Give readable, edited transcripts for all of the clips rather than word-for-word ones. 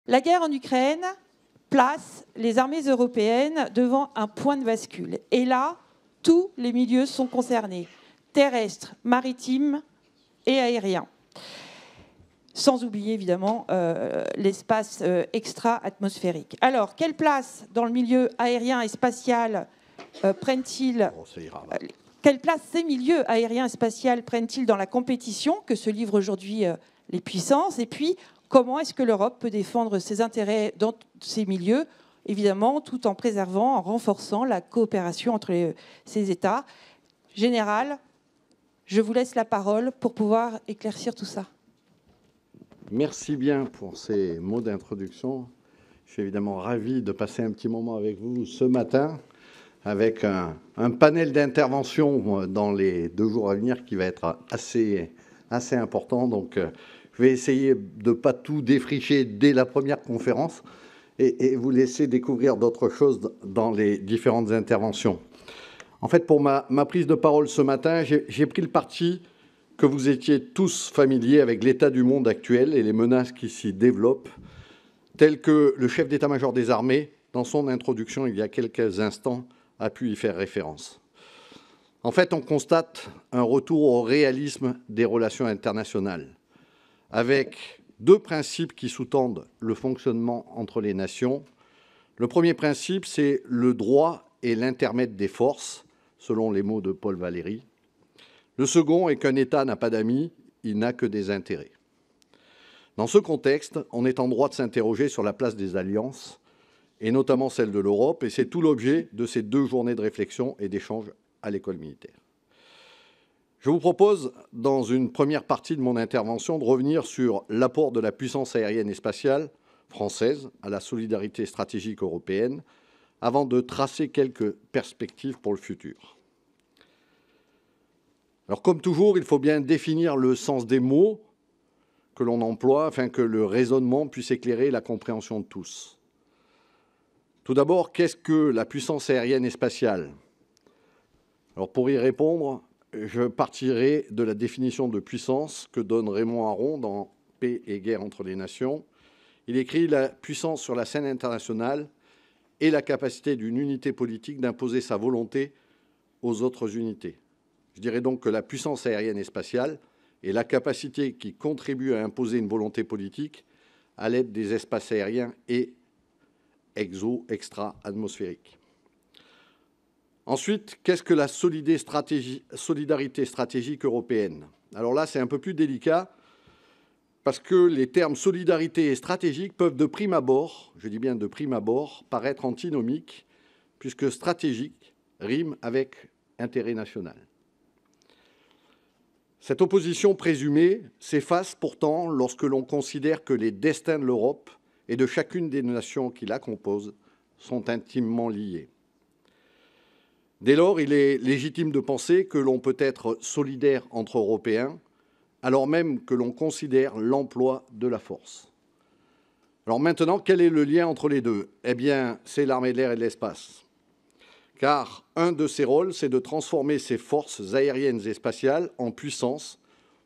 La guerre en Ukraine place les armées européennes devant un point de bascule. Et là, tous les milieux sont concernés, terrestres, maritimes et aériens. Sans oublier évidemment l'espace extra-atmosphérique. Alors, quelle place dans le milieu aérien et spatial prennent-ils quelle place ces milieux aériens et spatiaux prennent-ils dans la compétition que se livrent aujourd'hui les puissances? Et puis, comment est-ce que l'Europe peut défendre ses intérêts dans ces milieux, évidemment, tout en préservant, en renforçant la coopération entre ces États? Général, je vous laisse la parole pour pouvoir éclaircir tout ça. Merci bien pour ces mots d'introduction. Je suis évidemment ravi de passer un petit moment avec vous ce matin, avec un panel d'intervention dans les 2 jours à venir qui va être assez important. Donc, je vais essayer de ne pas tout défricher dès la première conférence et vous laisser découvrir d'autres choses dans les différentes interventions. En fait, pour ma prise de parole ce matin, j'ai pris le parti que vous étiez tous familiers avec l'état du monde actuel et les menaces qui s'y développent, telles que le chef d'état-major des armées, dans son introduction il y a quelques instants, a pu y faire référence. En fait, on constate un retour au réalisme des relations internationales, avec 2 principes qui sous-tendent le fonctionnement entre les nations. Le premier principe, c'est le droit et l'intermède des forces, selon les mots de Paul Valéry. Le second est qu'un État n'a pas d'amis, il n'a que des intérêts. Dans ce contexte, on est en droit de s'interroger sur la place des alliances, et notamment celle de l'Europe, et c'est tout l'objet de ces 2 journées de réflexion et d'échange à l'école militaire. Je vous propose, dans une première partie de mon intervention, de revenir sur l'apport de la puissance aérienne et spatiale française à la solidarité stratégique européenne, avant de tracer quelques perspectives pour le futur. Alors, comme toujours, il faut bien définir le sens des mots que l'on emploie afin que le raisonnement puisse éclairer la compréhension de tous. Tout d'abord, qu'est-ce que la puissance aérienne et spatiale? Alors, pour y répondre, je partirai de la définition de puissance que donne Raymond Aron dans Paix et guerre entre les nations. Il écrit « La puissance sur la scène internationale et la capacité d'une unité politique d'imposer sa volonté aux autres unités ». Je dirais donc que la puissance aérienne et spatiale est la capacité qui contribue à imposer une volonté politique à l'aide des espaces aériens et extra-atmosphériques. Ensuite, qu'est-ce que la solidarité stratégique européenne? Alors là, c'est un peu plus délicat parce que les termes solidarité et stratégique peuvent de prime abord, je dis bien de prime abord, paraître antinomiques puisque stratégique rime avec intérêt national. Cette opposition présumée s'efface pourtant lorsque l'on considère que les destins de l'Europe et de chacune des nations qui la composent sont intimement liés. Dès lors, il est légitime de penser que l'on peut être solidaire entre Européens, alors même que l'on considère l'emploi de la force. Alors maintenant, quel est le lien entre les deux? Eh bien, c'est l'armée de l'air et de l'espace. Car un de ses rôles, c'est de transformer ses forces aériennes et spatiales en puissance,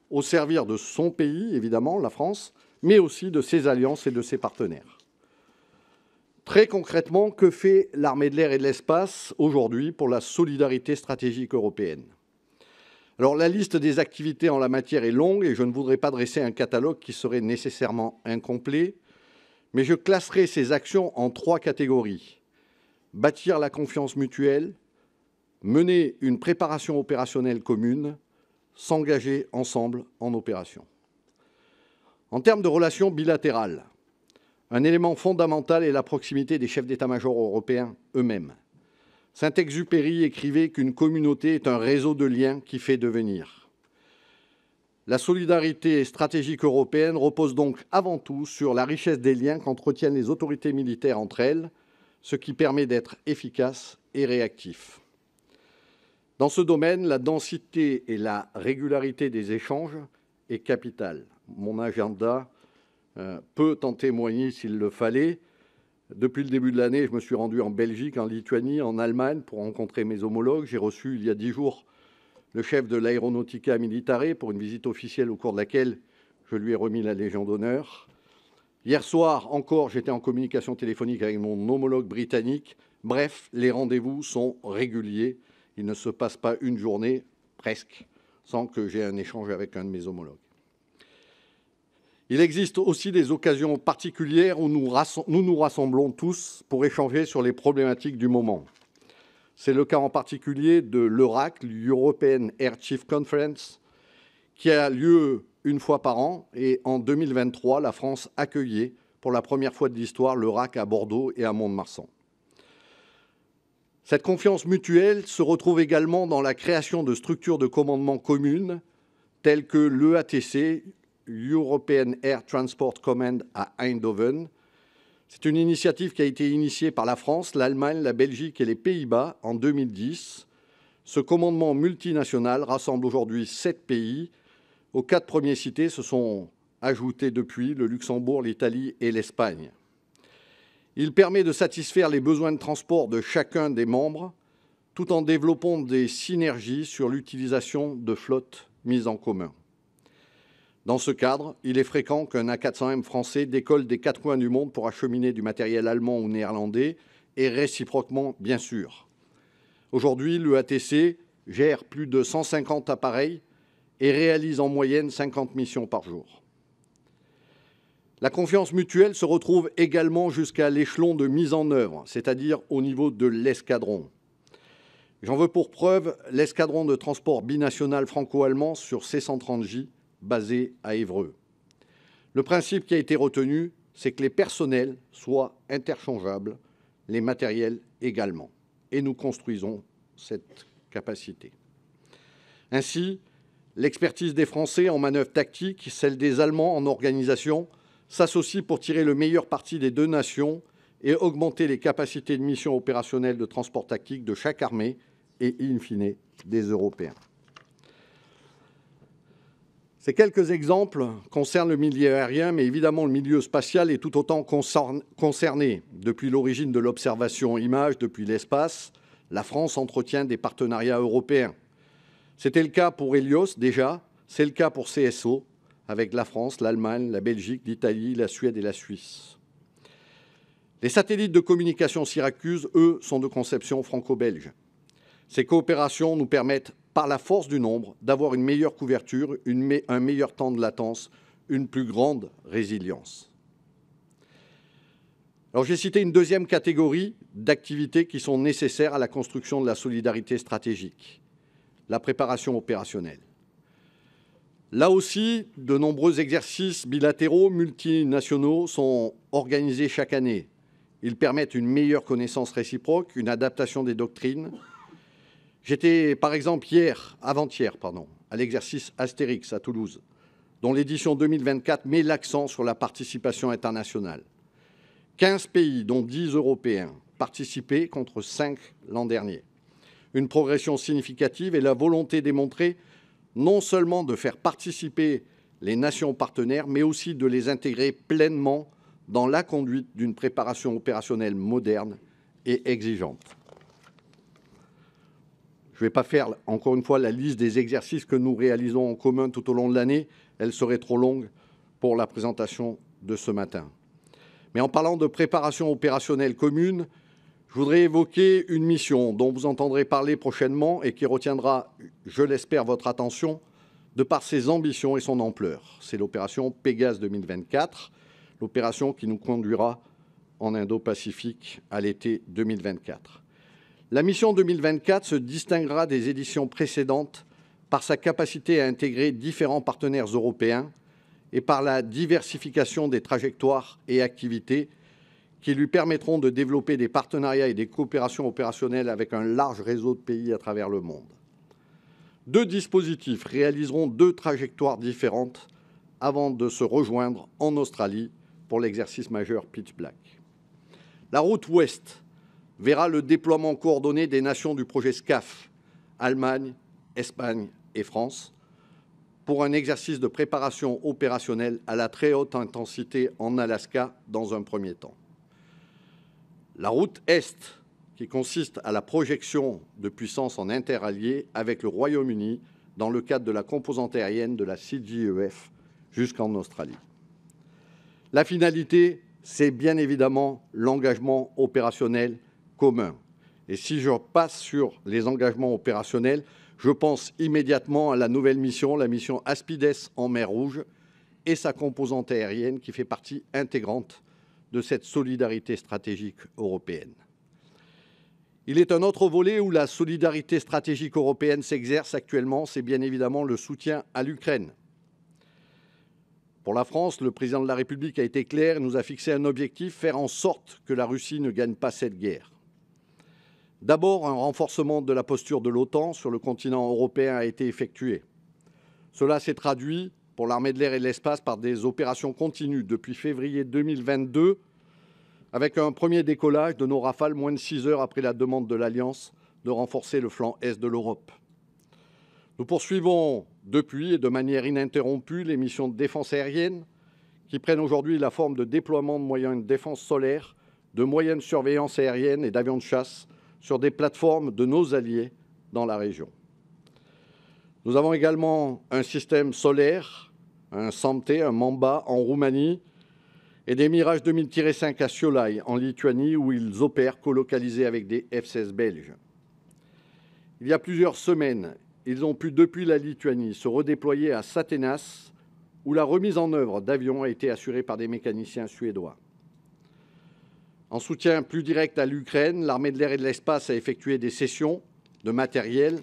au service de son pays, évidemment, la France, mais aussi de ses alliances et de ses partenaires. Très concrètement, que fait l'armée de l'air et de l'espace aujourd'hui pour la solidarité stratégique européenne? Alors, la liste des activités en la matière est longue et je ne voudrais pas dresser un catalogue qui serait nécessairement incomplet, mais je classerai ces actions en 3 catégories. Bâtir la confiance mutuelle, mener une préparation opérationnelle commune, s'engager ensemble en opération. En termes de relations bilatérales, un élément fondamental est la proximité des chefs d'état-major européens eux-mêmes. Saint-Exupéry écrivait qu'une communauté est un réseau de liens qui fait devenir. La solidarité stratégique européenne repose donc avant tout sur la richesse des liens qu'entretiennent les autorités militaires entre elles, ce qui permet d'être efficace et réactif. Dans ce domaine, la densité et la régularité des échanges est capitale. Mon agenda peut en témoigner s'il le fallait. Depuis le début de l'année, je me suis rendu en Belgique, en Lituanie, en Allemagne pour rencontrer mes homologues. J'ai reçu il y a 10 jours le chef de l'Aeronautica Militare pour une visite officielle au cours de laquelle je lui ai remis la Légion d'honneur. Hier soir encore, j'étais en communication téléphonique avec mon homologue britannique. Bref, les rendez-vous sont réguliers. Il ne se passe pas une journée, presque, sans que j'ai un échange avec un de mes homologues. Il existe aussi des occasions particulières où nous nous rassemblons tous pour échanger sur les problématiques du moment. C'est le cas en particulier de l'EURAC, l'European Air Chief Conference, qui a lieu une fois par an. Et en 2023, la France accueillait pour la première fois de l'histoire l'EURAC à Bordeaux et à Mont-de-Marsan. Cette confiance mutuelle se retrouve également dans la création de structures de commandement communes telles que l'EATC, European Air Transport Command à Eindhoven. C'est une initiative qui a été initiée par la France, l'Allemagne, la Belgique et les Pays-Bas en 2010. Ce commandement multinational rassemble aujourd'hui 7 pays. Aux 4 premiers cités se sont ajoutés depuis le Luxembourg, l'Italie et l'Espagne. Il permet de satisfaire les besoins de transport de chacun des membres tout en développant des synergies sur l'utilisation de flottes mises en commun. Dans ce cadre, il est fréquent qu'un A400M français décolle des 4 coins du monde pour acheminer du matériel allemand ou néerlandais, et réciproquement, bien sûr. Aujourd'hui, l'EATC gère plus de 150 appareils et réalise en moyenne 50 missions par jour. La confiance mutuelle se retrouve également jusqu'à l'échelon de mise en œuvre, c'est-à-dire au niveau de l'escadron. J'en veux pour preuve l'escadron de transport binational franco-allemand sur C-130J, basé à Évreux. Le principe qui a été retenu, c'est que les personnels soient interchangeables, les matériels également. Et nous construisons cette capacité. Ainsi, l'expertise des Français en manœuvre tactique, celle des Allemands en organisation, s'associent pour tirer le meilleur parti des 2 nations et augmenter les capacités de mission opérationnelle de transport tactique de chaque armée et, in fine, des Européens. Ces quelques exemples concernent le milieu aérien, mais évidemment le milieu spatial est tout autant concerné. Depuis l'origine de l'observation image, depuis l'espace, la France entretient des partenariats européens. C'était le cas pour Helios déjà, c'est le cas pour CSO, avec la France, l'Allemagne, la Belgique, l'Italie, la Suède et la Suisse. Les satellites de communication Syracuse, eux, sont de conception franco-belge. Ces coopérations nous permettent, par la force du nombre, d'avoir une meilleure couverture, un meilleur temps de latence, une plus grande résilience. Alors j'ai cité une deuxième catégorie d'activités qui sont nécessaires à la construction de la solidarité stratégique, la préparation opérationnelle. Là aussi, de nombreux exercices bilatéraux multinationaux sont organisés chaque année. Ils permettent une meilleure connaissance réciproque, une adaptation des doctrines. J'étais, par exemple, avant-hier, à l'exercice Astérix à Toulouse, dont l'édition 2024 met l'accent sur la participation internationale. 15 pays, dont 10 Européens, participaient contre 5 l'an dernier. Une progression significative et la volonté démontrée non seulement de faire participer les nations partenaires, mais aussi de les intégrer pleinement dans la conduite d'une préparation opérationnelle moderne et exigeante. Je ne vais pas faire, encore une fois, la liste des exercices que nous réalisons en commun tout au long de l'année. Elle serait trop longue pour la présentation de ce matin. Mais en parlant de préparation opérationnelle commune, je voudrais évoquer une mission dont vous entendrez parler prochainement et qui retiendra, je l'espère, votre attention de par ses ambitions et son ampleur. C'est l'opération Pégase 2024, l'opération qui nous conduira en Indo-Pacifique à l'été 2024. La mission 2024 se distinguera des éditions précédentes par sa capacité à intégrer différents partenaires européens et par la diversification des trajectoires et activités qui lui permettront de développer des partenariats et des coopérations opérationnelles avec un large réseau de pays à travers le monde. 2 dispositifs réaliseront 2 trajectoires différentes avant de se rejoindre en Australie pour l'exercice majeur Pitch Black. La route ouest verra le déploiement coordonné des nations du projet SCAF, Allemagne, Espagne et France, pour un exercice de préparation opérationnelle à la très haute intensité en Alaska dans un premier temps. La route Est, qui consiste à la projection de puissance en interalliés avec le Royaume-Uni dans le cadre de la composante aérienne de la CGEF jusqu'en Australie. La finalité, c'est bien évidemment l'engagement opérationnel commun. Et si je passe sur les engagements opérationnels, je pense immédiatement à la nouvelle mission, la mission Aspides en mer Rouge et sa composante aérienne qui fait partie intégrante de cette solidarité stratégique européenne. Il est un autre volet où la solidarité stratégique européenne s'exerce actuellement, c'est bien évidemment le soutien à l'Ukraine. Pour la France, le président de la République a été clair et nous a fixé un objectif, faire en sorte que la Russie ne gagne pas cette guerre. D'abord, un renforcement de la posture de l'OTAN sur le continent européen a été effectué. Cela s'est traduit pour l'armée de l'air et de l'espace par des opérations continues depuis février 2022, avec un premier décollage de nos Rafales moins de 6 heures après la demande de l'Alliance de renforcer le flanc est de l'Europe. Nous poursuivons depuis et de manière ininterrompue les missions de défense aérienne qui prennent aujourd'hui la forme de déploiement de moyens de défense solaire, de moyens de surveillance aérienne et d'avions de chasse sur des plateformes de nos alliés dans la région. Nous avons également un système solaire, un SAMTE, un Mamba en Roumanie et des Mirage 2000-5 à Šiauliai en Lituanie où ils opèrent colocalisés avec des F-16 belges. Il y a plusieurs semaines, ils ont pu depuis la Lituanie se redéployer à Satenas où la remise en œuvre d'avions a été assurée par des mécaniciens suédois. En soutien plus direct à l'Ukraine, l'armée de l'air et de l'espace a effectué des cessions de matériel.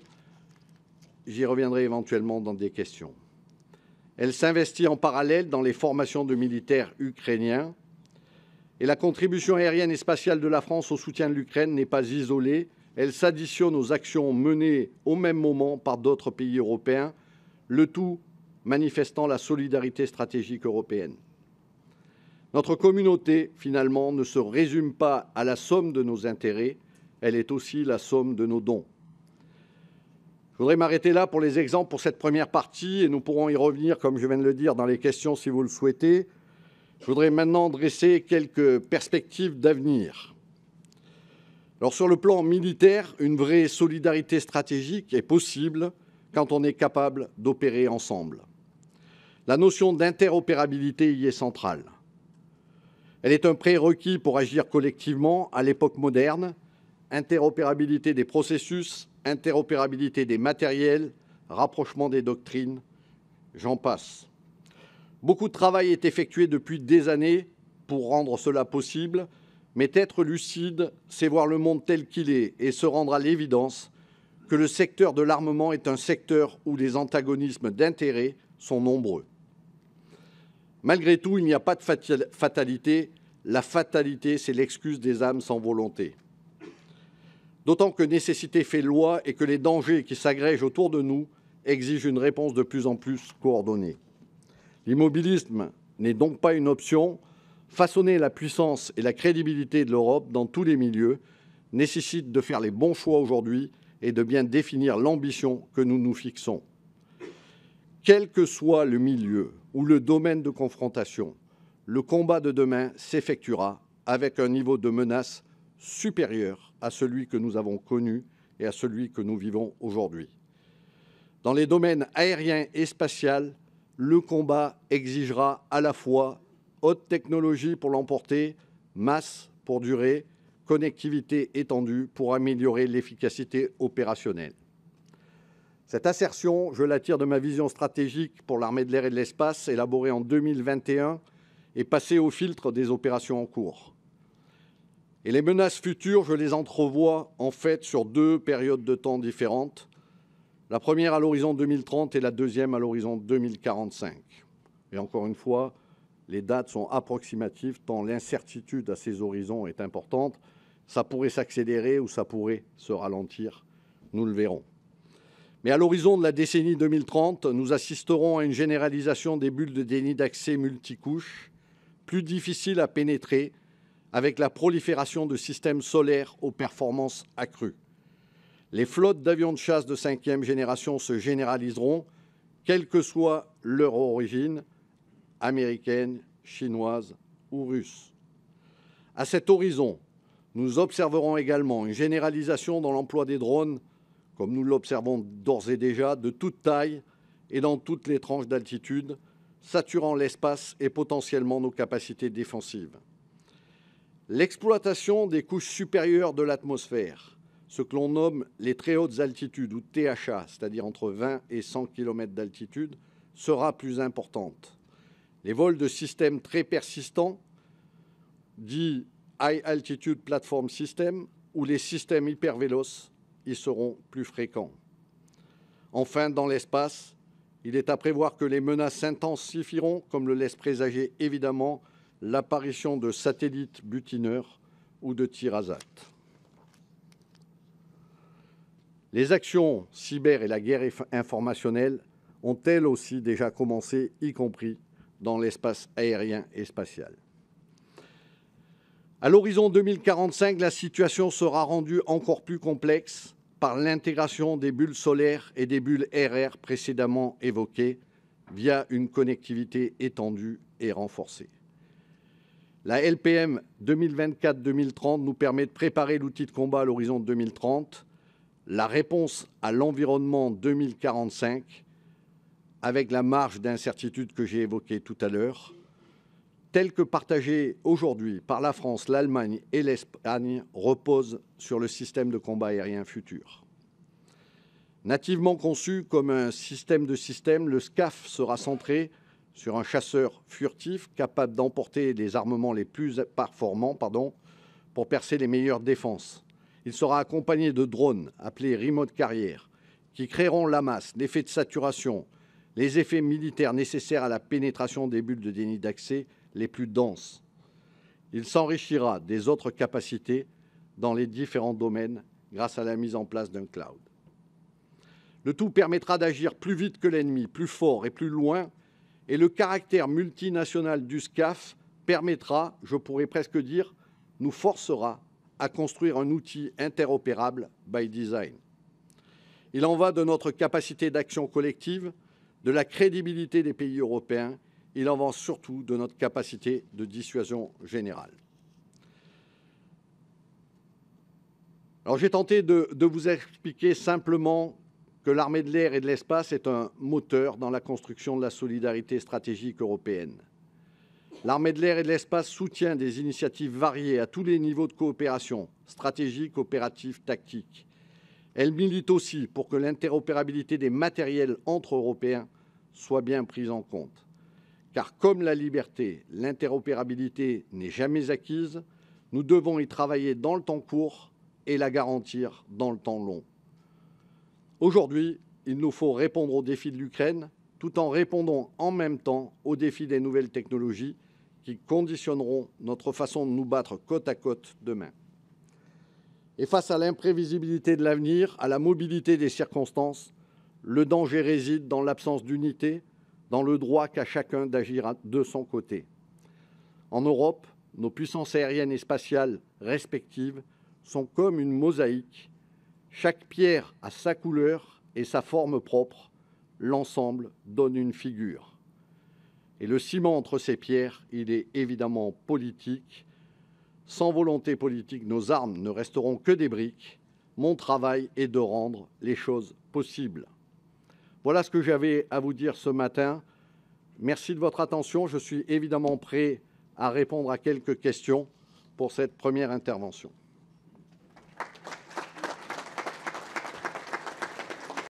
J'y reviendrai éventuellement dans des questions. Elle s'investit en parallèle dans les formations de militaires ukrainiens. Et la contribution aérienne et spatiale de la France au soutien de l'Ukraine n'est pas isolée. Elle s'additionne aux actions menées au même moment par d'autres pays européens, le tout manifestant la solidarité stratégique européenne. Notre communauté, finalement, ne se résume pas à la somme de nos intérêts, elle est aussi la somme de nos dons. Je voudrais m'arrêter là pour les exemples pour cette première partie et nous pourrons y revenir, comme je viens de le dire, dans les questions si vous le souhaitez. Je voudrais maintenant dresser quelques perspectives d'avenir. Alors, sur le plan militaire, une vraie solidarité stratégique est possible quand on est capable d'opérer ensemble. La notion d'interopérabilité y est centrale. Elle est un prérequis pour agir collectivement à l'époque moderne. Interopérabilité des processus, interopérabilité des matériels, rapprochement des doctrines, j'en passe. Beaucoup de travail est effectué depuis des années pour rendre cela possible, mais être lucide, c'est voir le monde tel qu'il est et se rendre à l'évidence que le secteur de l'armement est un secteur où les antagonismes d'intérêt sont nombreux. Malgré tout, il n'y a pas de fatalité. La fatalité, c'est l'excuse des âmes sans volonté. D'autant que nécessité fait loi et que les dangers qui s'agrègent autour de nous exigent une réponse de plus en plus coordonnée. L'immobilisme n'est donc pas une option. Façonner la puissance et la crédibilité de l'Europe dans tous les milieux nécessite de faire les bons choix aujourd'hui et de bien définir l'ambition que nous nous fixons. Quel que soit le milieu ou le domaine de confrontation, le combat de demain s'effectuera avec un niveau de menace supérieur à celui que nous avons connu et à celui que nous vivons aujourd'hui. Dans les domaines aérien et spatial, le combat exigera à la fois haute technologie pour l'emporter, masse pour durer, connectivité étendue pour améliorer l'efficacité opérationnelle. Cette assertion, je la tire de ma vision stratégique pour l'armée de l'air et de l'espace, élaborée en 2021 et passée au filtre des opérations en cours. Et les menaces futures, je les entrevois en fait sur 2 périodes de temps différentes. La première à l'horizon 2030 et la deuxième à l'horizon 2045. Et encore une fois, les dates sont approximatives tant l'incertitude à ces horizons est importante. Ça pourrait s'accélérer ou ça pourrait se ralentir, nous le verrons. Mais à l'horizon de la décennie 2030, nous assisterons à une généralisation des bulles de déni d'accès multicouches, plus difficiles à pénétrer, avec la prolifération de systèmes solaires aux performances accrues. Les flottes d'avions de chasse de 5e génération se généraliseront, quelle que soit leur origine, américaine, chinoise ou russe. À cet horizon, nous observerons également une généralisation dans l'emploi des drones, comme nous l'observons d'ores et déjà, de toute taille et dans toutes les tranches d'altitude, saturant l'espace et potentiellement nos capacités défensives. L'exploitation des couches supérieures de l'atmosphère, ce que l'on nomme les très hautes altitudes ou THA, c'est-à-dire entre 20 et 100 km d'altitude, sera plus importante. Les vols de systèmes très persistants, dits High Altitude Platform System, ou les systèmes hypervéloces, y seront plus fréquents. Enfin, dans l'espace, il est à prévoir que les menaces s'intensifieront, comme le laisse présager évidemment l'apparition de satellites butineurs ou de tirs à ZAT. Les actions cyber et la guerre informationnelle ont elles aussi déjà commencé, y compris dans l'espace aérien et spatial. À l'horizon 2045, la situation sera rendue encore plus complexe par l'intégration des bulles solaires et des bulles RR précédemment évoquées via une connectivité étendue et renforcée. La LPM 2024-2030 nous permet de préparer l'outil de combat à l'horizon 2030, la réponse à l'environnement 2045, avec la marge d'incertitude que j'ai évoquée tout à l'heure, telle que partagée aujourd'hui par la France, l'Allemagne et l'Espagne, repose sur le système de combat aérien futur. Nativement conçu comme un système de systèmes, le SCAF sera centré sur un chasseur furtif capable d'emporter les armements les plus performants pour percer les meilleures défenses. Il sera accompagné de drones appelés remote carrier qui créeront la masse, l'effet de saturation, les effets militaires nécessaires à la pénétration des bulles de déni d'accès les plus denses. Il s'enrichira des autres capacités dans les différents domaines grâce à la mise en place d'un cloud. Le tout permettra d'agir plus vite que l'ennemi, plus fort et plus loin, et le caractère multinational du SCAF permettra, je pourrais presque dire, nous forcera à construire un outil interopérable by design. Il en va de notre capacité d'action collective, de la crédibilité des pays européens. Il en va surtout de notre capacité de dissuasion générale. Alors j'ai tenté de vous expliquer simplement que l'armée de l'air et de l'espace est un moteur dans la construction de la solidarité stratégique européenne. L'armée de l'air et de l'espace soutient des initiatives variées à tous les niveaux de coopération, stratégique, opérative, tactique. Elle milite aussi pour que l'interopérabilité des matériels entre Européens soit bien prise en compte. Car comme la liberté, l'interopérabilité n'est jamais acquise, nous devons y travailler dans le temps court et la garantir dans le temps long. Aujourd'hui, il nous faut répondre aux défis de l'Ukraine, tout en répondant en même temps aux défis des nouvelles technologies qui conditionneront notre façon de nous battre côte à côte demain. Et face à l'imprévisibilité de l'avenir, à la mobilité des circonstances, le danger réside dans l'absence d'unité, dans le droit qu'a chacun d'agir de son côté. En Europe, nos puissances aériennes et spatiales respectives sont comme une mosaïque. Chaque pierre a sa couleur et sa forme propre. L'ensemble donne une figure. Et le ciment entre ces pierres, il est évidemment politique. Sans volonté politique, nos armes ne resteront que des briques. Mon travail est de rendre les choses possibles. Voilà ce que j'avais à vous dire ce matin. Merci de votre attention. Je suis évidemment prêt à répondre à quelques questions pour cette première intervention.